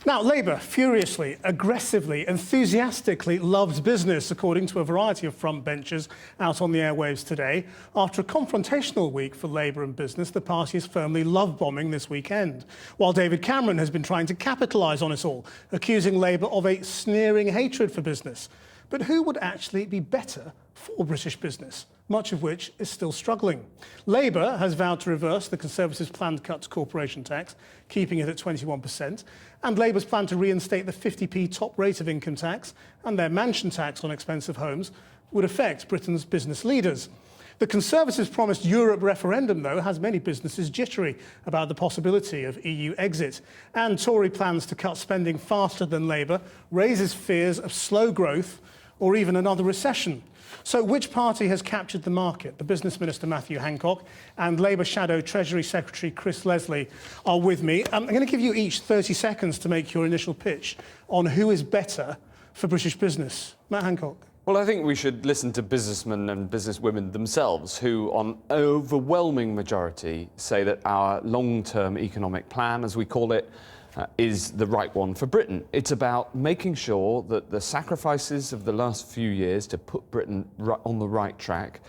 Now, Labour furiously, aggressively, enthusiastically loves business, according to a variety of front benchers out on the airwaves today. After a confrontational week for Labour and business, the party is firmly love-bombing this weekend, while David Cameron has been trying to capitalise on it all, accusing Labour of a sneering hatred for business. But who would actually be better for British business, much of which is still struggling? Labour has vowed to reverse the Conservatives' planned cut to corporation tax, keeping it at 21%, and Labour's plan to reinstate the 50p top rate of income tax and their mansion tax on expensive homes would affect Britain's business leaders. The Conservatives' promised Europe referendum, though, has many businesses jittery about the possibility of EU exit. And Tory plans to cut spending faster than Labour raises fears of slow growth or even another recession. So which party has captured the market? The Business Minister, Matthew Hancock, and Labour Shadow Treasury Secretary Chris Leslie are with me. I'm going to give you each 30 seconds to make your initial pitch on who is better for British business. Matt Hancock. Well, I think we should listen to businessmen and businesswomen themselves, who, on overwhelming majority, say that our long-term economic plan, as we call it, is the right one for Britain. It's about making sure that the sacrifices of the last few years to put Britain on the right track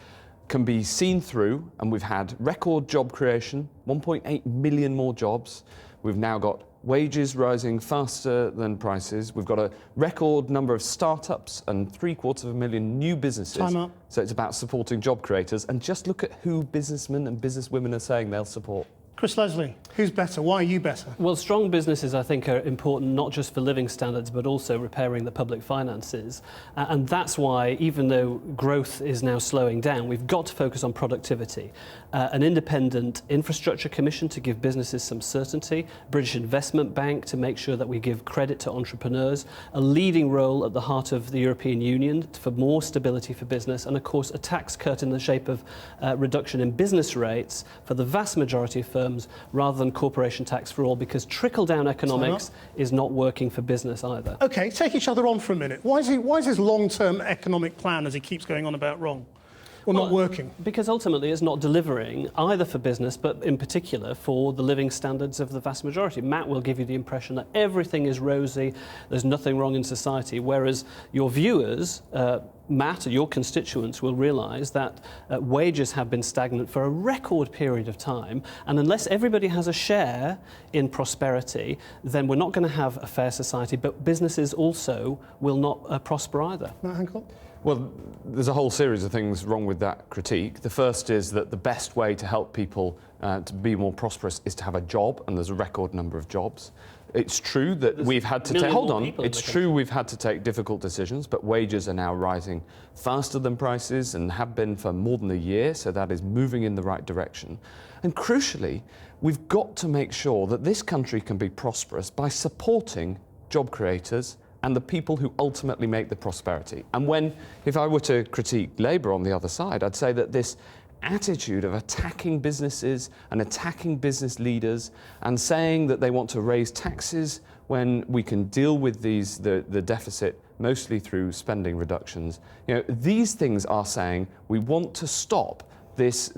can be seen through, and we've had record job creation, 1.8 million more jobs. We've now got wages rising faster than prices. We've got a record number of startups and 750,000 new businesses. Time up. So it's about supporting job creators. And just look at who businessmen and businesswomen are saying they'll support. Chris Leslie, who's better? Why are you better? Well, strong businesses, I think, are important not just for living standards, but also repairing the public finances. And that's why, even though growth is now slowing down, we've got to focus on productivity. An independent infrastructure commission to give businesses some certainty, British Investment Bank to make sure that we give credit to entrepreneurs, a leading role at the heart of the European Union for more stability for business, and of course a tax cut in the shape of reduction in business rates for the vast majority of firms, rather than corporation tax for all, because trickle-down economics is not working for business either. OK, take each other on for a minute. Why is his long-term economic plan, as he keeps going on about, wrong? Or not working? Because ultimately it's not delivering either for business, but in particular for the living standards of the vast majority. Matt will give you the impression that everything is rosy, there's nothing wrong in society, whereas your viewers, Matt, your constituents will realise that wages have been stagnant for a record period of time, and unless everybody has a share in prosperity, then we're not going to have a fair society, but businesses also will not prosper either. Matt Hancock? Well, there's a whole series of things wrong with that critique. The first is that the best way to help people to be more prosperous is to have a job, and there's a record number of jobs. It's true that we've had to take... Hold on. It's true we've had to take difficult decisions, but wages are now rising faster than prices and have been for more than a year, so that is moving in the right direction. And crucially, we've got to make sure that this country can be prosperous by supporting job creators and the people who ultimately make the prosperity. And if I were to critique Labour on the other side, I'd say that this attitude of attacking businesses and attacking business leaders and saying that they want to raise taxes when we can deal with the deficit mostly through spending reductions, these things are saying we want to stop this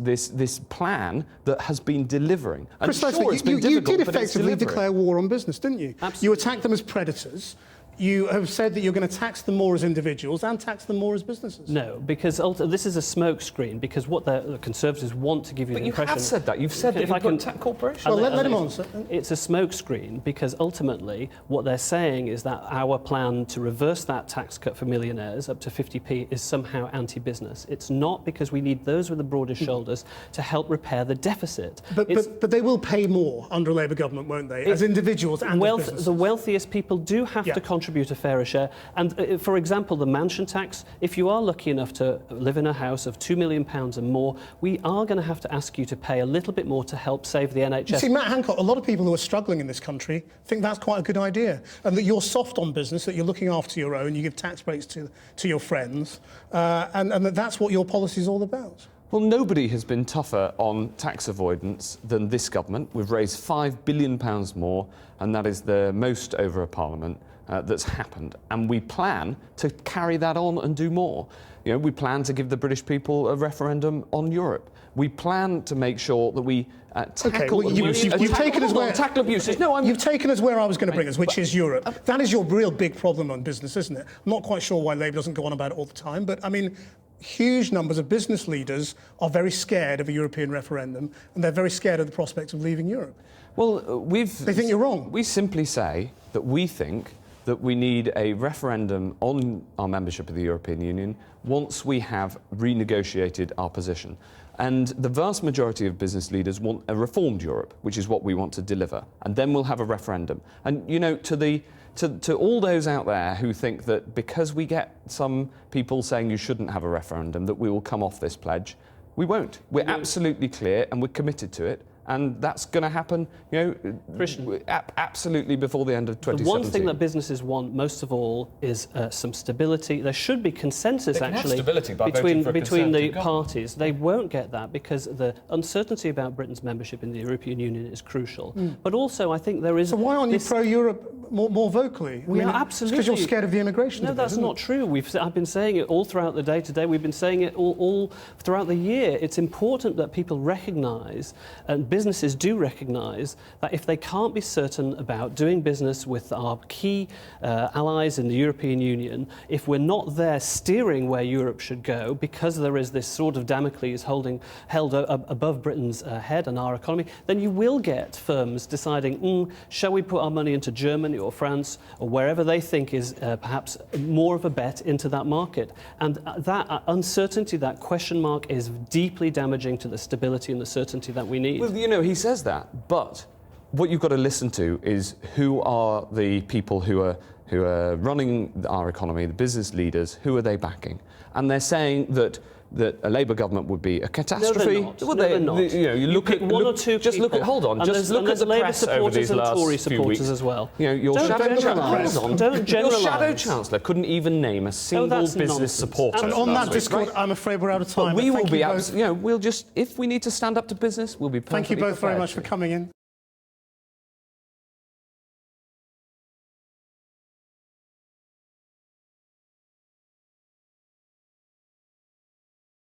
plan that has been delivering. And Chris Leslie, you did effectively declare war on business, didn't you? Absolutely. You attacked them as predators. You have said that you're going to tax them more as individuals and tax them more as businesses. No, because this is a smokescreen, because what the Conservatives want to give you the impression... But you have said that. You've said that if I can tax corporations. Well, let him answer. It's a smokescreen, because ultimately what they're saying is that our plan to reverse that tax cut for millionaires up to 50p is somehow anti-business. It's not, because we need those with the broadest shoulders to help repair the deficit. But they will pay more under a Labour government, won't they, as individuals and as businesses? The wealthiest people do have to contribute a fairer share. And for example, the mansion tax, if you are lucky enough to live in a house of £2 million and more, we are going to have to ask you to pay a little bit more to help save the NHS. You see, Matt Hancock, a lot of people who are struggling in this country think that's quite a good idea, and that you're soft on business, that you're looking after your own, you give tax breaks to your friends, and that's what your policy is all about. Well, nobody has been tougher on tax avoidance than this government. We've raised £5 billion more, and that is the most over a parliament that's happened. And we plan to carry that on and do more. You know, we plan to give the British people a referendum on Europe. We plan to make sure that we tackle abuses. You've taken us where tackle abuses. You've taken us where I was going to bring us, which is Europe. That is your real big problem on business, isn't it? I'm not quite sure why Labour doesn't go on about it all the time, but I mean, huge numbers of business leaders are very scared of a European referendum, and they're very scared of the prospect of leaving Europe. Well, they think you're wrong. We simply say that we think that we need a referendum on our membership of the European Union once we have renegotiated our position. And the vast majority of business leaders want a reformed Europe, which is what we want to deliver. And then we'll have a referendum. And, you know, to all those out there who think that because we get some people saying you shouldn't have a referendum, that we will come off this pledge, we won't. We're absolutely clear and we're committed to it. And that's going to happen, you know, absolutely before the end of 2017. The one thing that businesses want most of all is some stability. There should be consensus, actually, between the parties. They won't get that because the uncertainty about Britain's membership in the European Union is crucial. But also, I think there is... So why aren't you pro-Europe more vocally? We are absolutely... Because you're scared of the immigration debate, that's not true. I've been saying it all throughout the day today. We've been saying it all throughout the year. It's important that people recognise, and businesses do recognise, that if they can't be certain about doing business with our key allies in the European Union, if we're not there steering where Europe should go, because there is this sort of Damocles held above Britain's head and our economy, then you will get firms deciding, shall we put our money into Germany or France or wherever they think is perhaps more of a bet into that market. And that uncertainty, that question mark, is deeply damaging to the stability and the certainty that we need. Well, you know, he says that, but what you've got to listen to is who are the people who are running our economy, the business leaders, who are they backing? And they're saying that a Labour government would be a catastrophe. No, they're not. You know, you look at one or two. Just look at. Hold on. Just look at the press over these last Tory few weeks. as well. You know, your shadow chancellor couldn't even name a single business supporter. And on that discord, right? I'm afraid we're out of time. But we will be. You know, we'll just, if we need to stand up to business, we'll be. Thank you both very much for coming in.